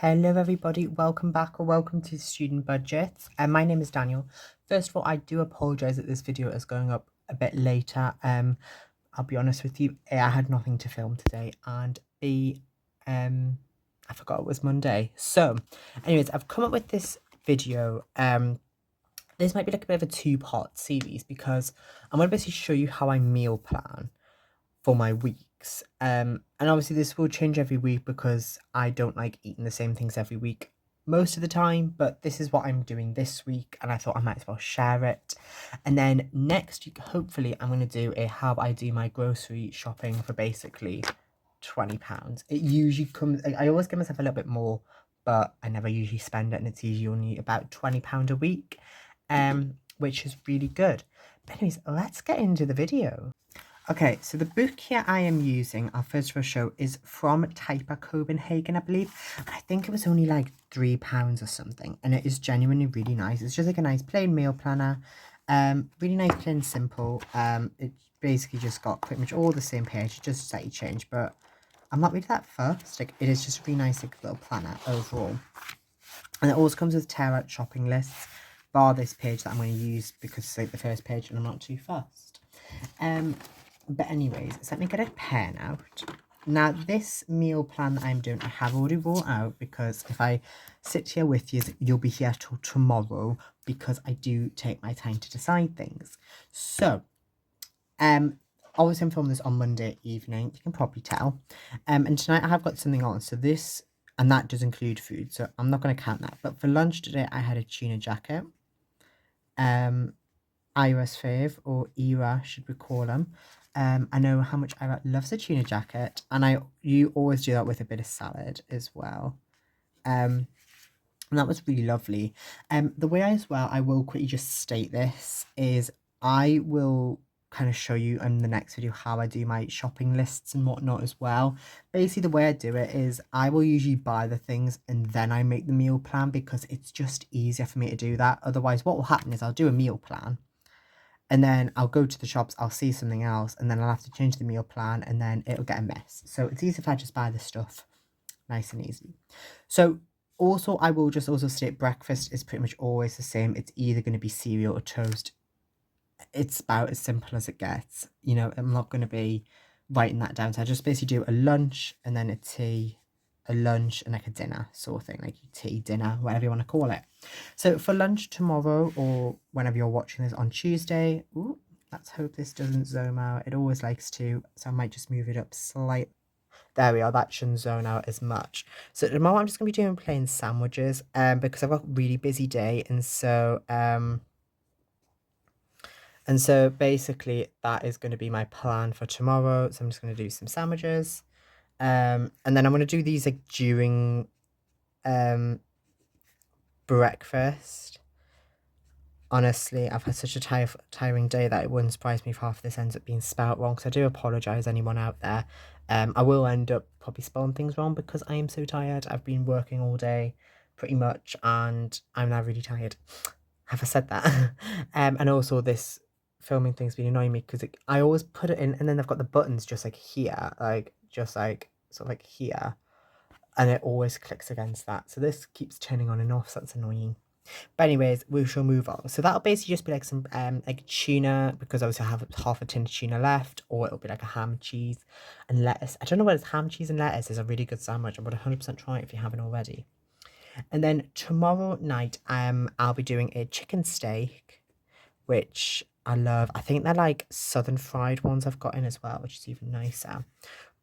Hello everybody, welcome back or welcome to Student Budgets. And my name is Daniel. First of all, I do apologize that this video is going up a bit later. I'll be honest with you, A, I had nothing to film today, and B, I forgot it was Monday. So, anyways, I've come up with this video. This might be like a bit of a two-part series because I'm going to basically show you how I meal plan for my weeks. And obviously this will change every week because I don't like eating the same things every week most of the time, but this is what I'm doing this week and I thought I might as well share it. And then next week, hopefully I'm going to do a how I do my grocery shopping for basically £20. It usually comes, I always give myself a little bit more, but I never usually spend it, and it's usually only about £20 a week, which is really good. But anyways, let's get into the video. Okay, so the book here I am using, I'll first of all show, is from Typer Copenhagen, I believe. And I think it was only like £3 or something. And it is genuinely really nice. It's just like a nice plain meal planner. Really nice, plain, simple. It's basically just got pretty much all the same page, just slightly changed. But I'm not really that fussed. Like, it is just a really nice like, little planner overall. And it also comes with tear out shopping lists, bar this page that I'm going to use because it's like the first page and I'm not too fussed. But anyways, so let me get a pen out. Now, this meal plan that I'm doing, I have already wrote out because if I sit here with you, you'll be here till tomorrow because I do take my time to decide things. So, obviously I'm filming this on Monday evening, you can probably tell. And tonight I have got something on. So this, and that does include food, so I'm not going to count that. But for lunch today, I had a tuna jacket. Ira's fave, or Ira should we call them. I know how much Ira loves a tuna jacket, and you always do that with a bit of salad as well. And that was really lovely. The way I will quickly just state this is I will kind of show you in the next video how I do my shopping lists and whatnot as well. Basically, the way I do it is I will usually buy the things and then I make the meal plan because it's just easier for me to do that. Otherwise, what will happen is I'll do a meal plan and then I'll go to the shops, I'll see something else, and then I'll have to change the meal plan, and then it'll get a mess. So it's easy if I just buy the stuff nice and easy. So also, I will just also state breakfast is pretty much always the same. It's either going to be cereal or toast. It's about as simple as it gets. You know, I'm not going to be writing that down. So I just basically do a lunch and then a tea, a lunch and like a dinner sort of thing, like tea, dinner, whatever you want to call it. So for lunch tomorrow, or whenever you're watching this on Tuesday, ooh, let's hope this doesn't zoom out. It always likes to, so I might just move it up slightly. There we are, that shouldn't zone out as much. So at the moment I'm just going to be doing plain sandwiches because I've got a really busy day, and so basically that is going to be my plan for tomorrow. So I'm just going to do some sandwiches. And then I'm going to do these like during breakfast. Honestly, I've had such a tiring day that it wouldn't surprise me if half of this ends up being spelt wrong. So I do apologise, anyone out there. I will end up probably spelling things wrong because I am so tired. I've been working all day pretty much and I'm now really tired. Have I said that? And also this filming thing's been annoying me because I always put it in and then I've got the buttons just like here, like just like sort of like here, and it always clicks against that. So this keeps turning on and off, so that's annoying. But anyways, we shall move on. So that'll basically just be like some like tuna, because obviously I have half a tin of tuna left, or it'll be like a ham, cheese, and lettuce. I don't know what it's ham, cheese, and lettuce is a really good sandwich. I would 100% try it if you haven't already. And then tomorrow night, I'll be doing a chicken steak, which I love. I think they're like southern fried ones I've got in as well, which is even nicer.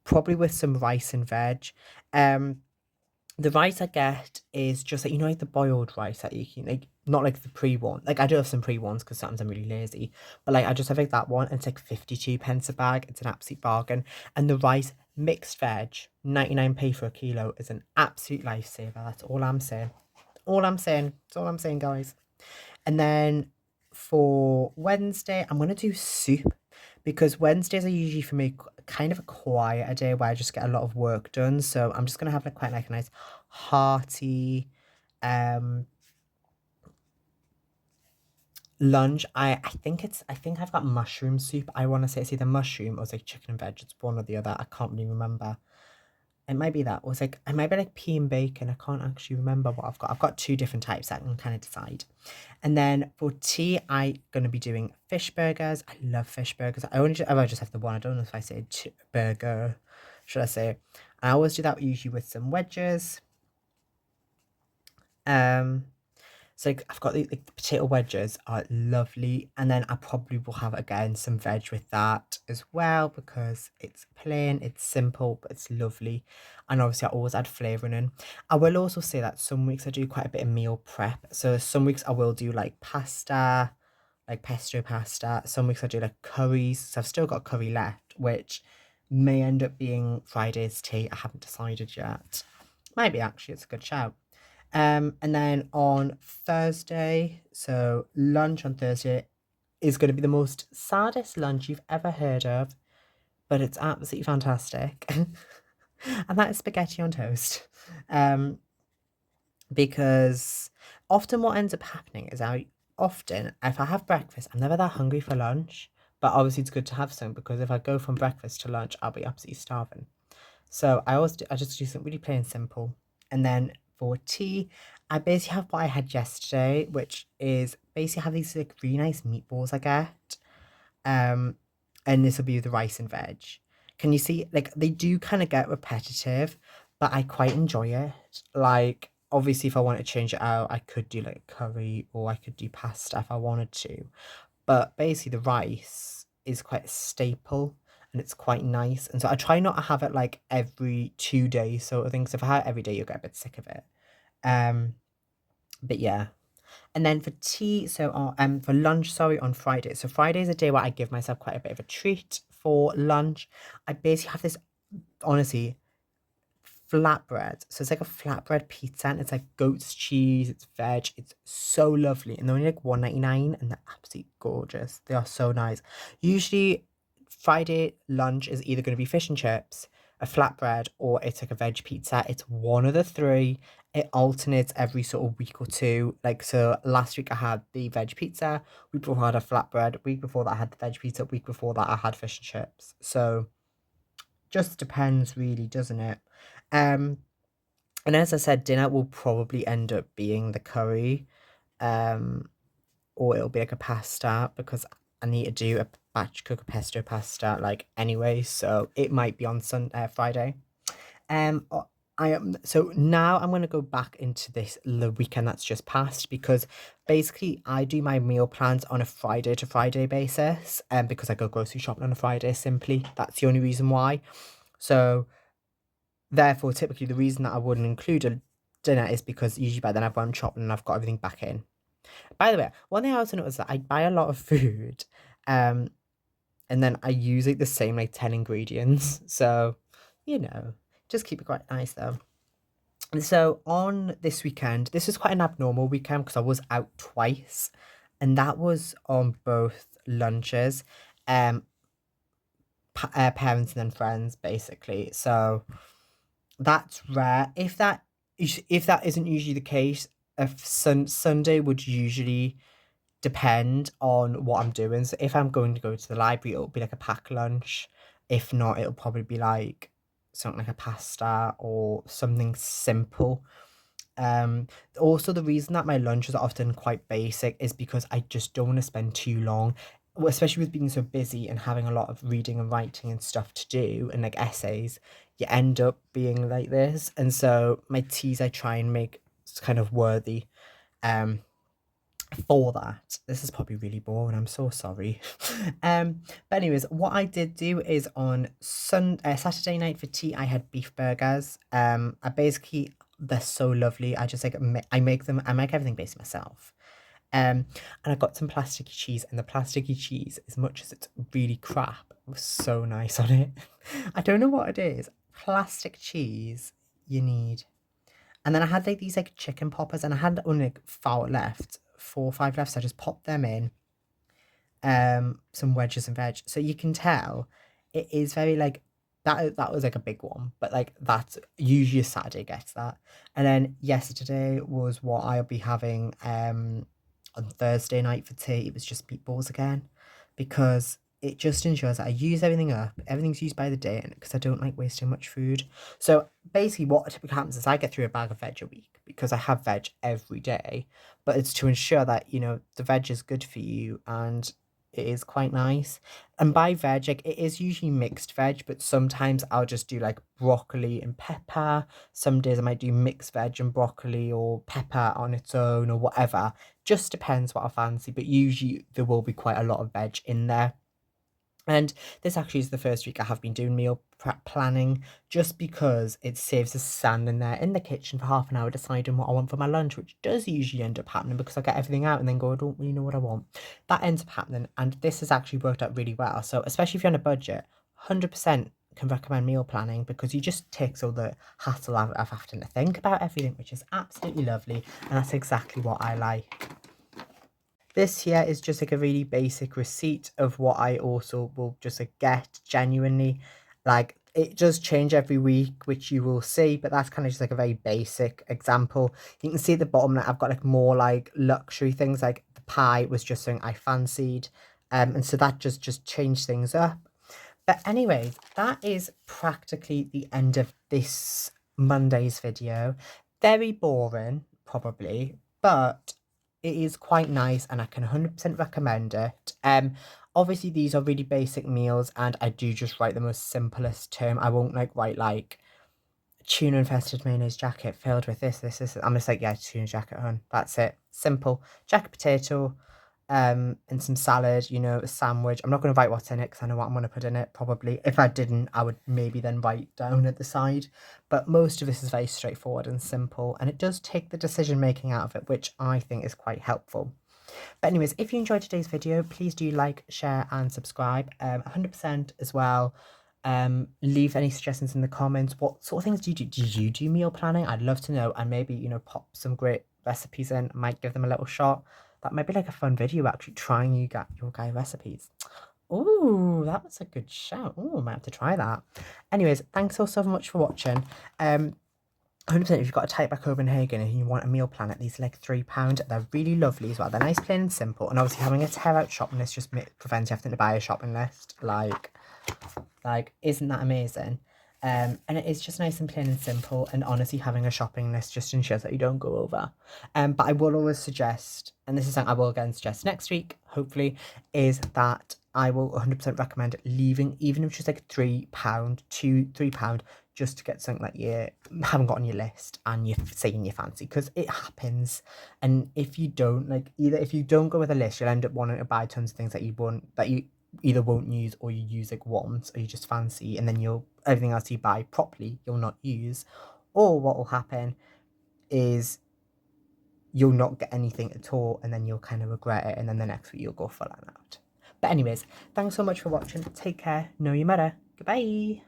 Probably with some rice and veg. The rice I get is just like, you know, like the boiled rice that you can, like, not like the pre one. Like, I do have some pre ones because sometimes I'm really lazy. But like, I just have like that one, and it's like 52p a bag. It's an absolute bargain. And the rice, mixed veg, 99p for a kilo, is an absolute lifesaver. That's all I'm saying. All I'm saying. That's all I'm saying, guys. And then for Wednesday, I'm going to do soup because Wednesdays are usually for me kind of a quieter day where I just get a lot of work done. So I'm just going to have like quite like a nice hearty lunch. I think I've got mushroom soup. I want to say it's either mushroom or it's like chicken and veg. It's one or the other. I can't really remember. It might be that. Or it's like it might be like pea and bacon. I can't actually remember what I've got. I've got two different types that I can kind of decide. And then for tea, I'm gonna be doing fish burgers. I love fish burgers. I just have the one. I don't know if I say burger, should I say? I always do that usually with some wedges. Um, so like, I've got the potato wedges are lovely, and then I probably will have again some veg with that as well because it's plain, it's simple, but it's lovely. And obviously, I always add flavouring in. I will also say that some weeks I do quite a bit of meal prep. So some weeks I will do like pasta, like pesto pasta. Some weeks I do like curries. So I've still got curry left, which may end up being Friday's tea. I haven't decided yet. Might be actually, it's a good shout. And then on Thursday, so lunch on Thursday is going to be the most saddest lunch you've ever heard of, but it's absolutely fantastic. And that is spaghetti on toast. Um, because often what ends up happening is often, if I have breakfast, I'm never that hungry for lunch. But obviously, it's good to have some because if I go from breakfast to lunch, I'll be absolutely starving. So I just do something really plain and simple. And then for tea, I basically have what I had yesterday, which is basically have these like really nice meatballs I get. Um, and this will be with the rice and veg. Can you see like they do kind of get repetitive, but I quite enjoy it. Like obviously if I want to change it out, I could do like curry or I could do pasta if I wanted to. But basically, the rice is quite a staple and it's quite nice. And so I try not to have it like every 2 days sort of thing. So if I have it every day, you'll get a bit sick of it. Um, but yeah. And then for tea, so for lunch, sorry, on Friday. So Friday is a day where I give myself quite a bit of a treat for lunch. I basically have this honestly flatbread. So it's like a flatbread pizza and it's like goat's cheese, it's veg, it's so lovely. And they're only like 1.99 and they're absolutely gorgeous. They are so nice. Usually Friday lunch is either going to be fish and chips, a flatbread, or it's like a veg pizza. It's one of the three. It alternates every sort of week or two. Like so last week I had the veg pizza, week before I had a flatbread, week before that I had the veg pizza, week before that I had fish and chips. So just depends really, doesn't it? Um and as I said, dinner will probably end up being the curry, um, or it'll be like a pasta because I need to do a batch cook a pesto pasta like anyway, so it might be on Friday. Um, o- I am so now I'm gonna go back into this the weekend that's just passed because basically I do my meal plans on a Friday to Friday basis, because I go grocery shopping on a Friday simply. That's the only reason why. So therefore, typically the reason that I wouldn't include a dinner is because usually by then I've gone shopping and I've got everything back in. By the way, one thing I also noticed is that I buy a lot of food, um, and then I use like the same like 10 ingredients. So, you know, just keep it quite nice though. And so on this weekend, this was quite an abnormal weekend because I was out twice, and that was on both lunches, um, parents and then friends basically. So that's rare. If that isn't usually the case, a Sunday would usually depend on what I'm doing. So if I'm going to go to the library, it'll be like a packed lunch. If not, it'll probably be like something like a pasta or something simple. Also the reason that my lunches are often quite basic is because I just don't want to spend too long, especially with being so busy and having a lot of reading and writing and stuff to do and like essays, you end up being like this. And so my teas I try and make kind of worthy um for that. This is probably really boring, I'm so sorry. But anyways, what I did do is on Saturday night for tea I had beef burgers. I basically they're so lovely. I just like I make them, I make everything based myself. And I got some plasticky cheese, and the plasticky cheese, as much as it's really crap, it was so nice on it. I don't know what it is. Plastic cheese you need. And then I had like these like chicken poppers, and I had only like four or five left, so I just popped them in. Some wedges and veg. So you can tell it is very like that was like a big one, but like that's usually a Saturday gets that. And then yesterday was what I'll be having on Thursday night for tea. It was just meatballs again because it just ensures that I use everything up, everything's used by the day, and because I don't like wasting much food. So basically what typically happens is I get through a bag of veg a week because I have veg every day, but it's to ensure that, you know, the veg is good for you and it is quite nice. And by veg, like it is usually mixed veg, but sometimes I'll just do like broccoli and pepper. Some days I might do mixed veg and broccoli or pepper on its own or whatever. Just depends what I fancy, but usually there will be quite a lot of veg in there. And this actually is the first week I have been doing meal prep planning just because it saves us standing there in the kitchen for half an hour deciding what I want for my lunch, which does usually end up happening because I get everything out and then go, I don't really know what I want. That ends up happening, and this has actually worked out really well. So especially if you're on a budget, 100% can recommend meal planning because you just takes all the hassle out of having to think about everything, which is absolutely lovely, and that's exactly what I like. This here is just like a really basic receipt of what I also will just like get genuinely. Like it does change every week, which you will see, but that's kind of just like a very basic example. You can see at the bottom that I've got like more like luxury things, like the pie was just something I fancied. And so that just changed things up. But anyways, that is practically the end of this Monday's video. Very boring, probably, but it is quite nice and I can 100% recommend it. Obviously these are really basic meals and I do just write the most simplest term. I won't like write like tuna infested mayonnaise jacket filled with this. I'm just like, yeah, tuna jacket on. That's it. Simple. Jacket potato, and some salad, you know, a sandwich. I'm not going to write what's in it because I know what I'm going to put in it probably. If I didn't, I would maybe then write down at the side. But most of this is very straightforward and simple, and it does take the decision making out of it, which I think is quite helpful. But anyways, if you enjoyed today's video, please do like, share and subscribe. 100% as well. Leave any suggestions in the comments. What sort of things do you do? Do you do meal planning? I'd love to know, and maybe, you know, pop some great recipes in. I might give them a little shot. That might be like a fun video, actually trying your guy recipes. Oh, that was a good shout. Oh, I might have to try that. Anyways, thanks so much for watching. 100% if you've got a type back Copenhagen and you want a meal plan, at these are like £3. They're really lovely as well. They're nice, plain and simple. And obviously having a tear out shopping list just prevents you having to buy a shopping list. Like, isn't that amazing? And it is just nice and plain and simple. And honestly, having a shopping list just ensures that you don't go over. But I will always suggest, and this is something I will again suggest next week, hopefully, is that I will 100% recommend leaving, even if it's just like £3, £3, just to get something that you haven't got on your list and you're saying you fancy, because it happens. And if you don't, like, either if you don't go with a list, you'll end up wanting to buy tons of things that you either won't use, or you use like once, or you just fancy, and then everything else you buy properly you'll not use. Or what will happen is you'll not get anything at all, and then you'll kind of regret it, and then the next week you'll go full on out. But anyways, thanks so much for watching. Take care. Know your mother. Goodbye.